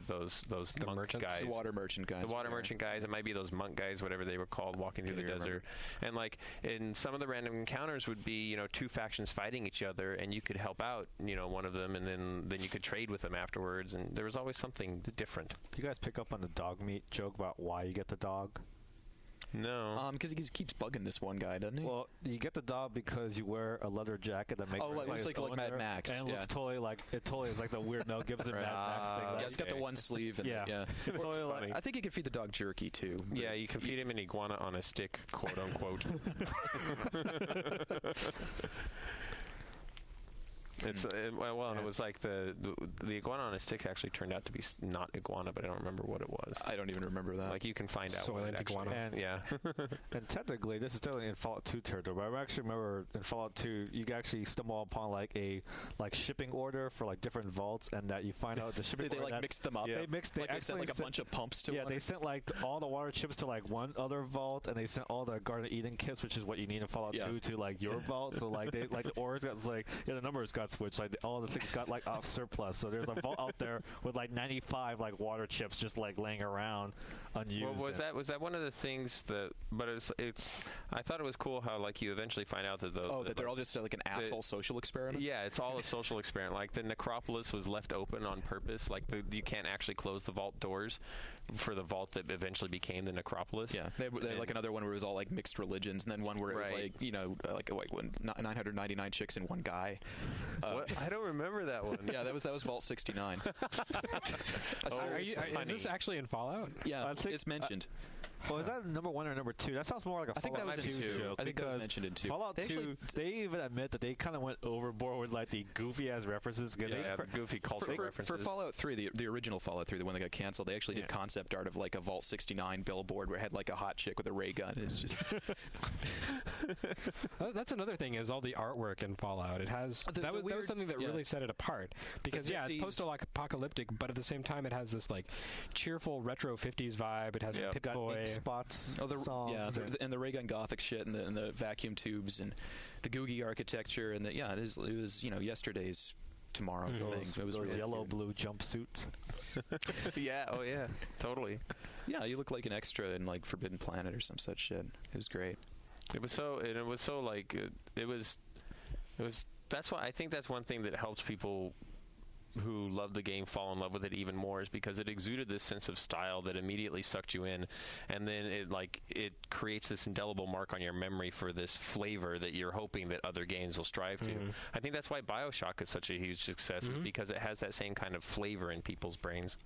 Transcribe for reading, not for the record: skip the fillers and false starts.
those monk merchants? guys, The water merchant guys. the water merchant guys. It might be those monk guys, whatever they were called, walking through the desert. And like in some of the random encounters would be two factions fighting each other, and you could help out one of them, and then you could trade with them afterwards. And there was always something different. You guys pick up on the dog meat joke about why you get the dog? No. Because he keeps bugging this one guy, doesn't he? Well, you get the dog because you wear a leather jacket that makes it looks like Mad Max. And it looks totally is like the weird Mel Gibson Mad Max thing. Yeah, it's got the one sleeve. And It's totally like, I think you can feed the dog jerky too. Yeah, you can feed him an iguana on a stick, quote unquote. And it was like the iguana on a stick actually turned out to be not iguana, but I don't remember what it was. I don't even remember that. Like you can find out Soylent what it actually iguana. is. Yeah. And technically, this is definitely in Fallout 2 territory. But I actually remember in Fallout 2, you actually stumble upon like a shipping order for like different vaults, and that you find out the shipping they order like mixed them up. Yeah. They sent like a bunch of pumps to one. They sent like all the water chips to like one other vault, and they sent all the Garden of Eden kits, which is what you need in Fallout 2, to like your vault. So like they like the orders got the numbers got switched. Like all the things got like off surplus. So there's a vault out there with like 95 like water chips just like laying around unused. Well, was that one of the things that? But it's. I thought it was cool how like you eventually find out that that they're all just like an asshole social experiment. Yeah, it's all a social experiment. Like the necropolis was left open on purpose. Like you can't actually close the vault doors for the vault that eventually became the necropolis. Yeah, they had like another one where it was all like mixed religions, and then one where it was like like 999 chicks and one guy. What? I don't remember that one. Yeah, that was Vault 69. Is this actually in Fallout? Yeah, I think it's mentioned. Well, is that number 1 or number 2? That sounds more like a Fallout 2 joke. I think that was mentioned in 2. Fallout 2, they even admit that they kind of went overboard with like the goofy-ass references. The goofy cultural references. For Fallout 3, the original Fallout 3, the one that got canceled, they actually did concept art of like a Vault 69 billboard where it had like a hot chick with a ray gun. It's just... That's another thing is all the artwork in Fallout. It has that was something that really set it apart because it's post-apocalyptic, but at the same time it has this like cheerful retro 50s vibe. It has a Pip-Boy spots. Songs and the ray gun gothic shit and the vacuum tubes and the Googie architecture and it was yesterday's tomorrow thing. It was those really yellow-blue jumpsuits. Yeah, oh yeah, totally. Yeah, you look like an extra in like Forbidden Planet or some such shit. It was great. That's why I think that's one thing that helps people who love the game fall in love with it even more, is because it exuded this sense of style that immediately sucked you in, and then it creates this indelible mark on your memory for this flavor that you're hoping that other games will strive to. I think that's why BioShock is such a huge success, is because it has that same kind of flavor in people's brains.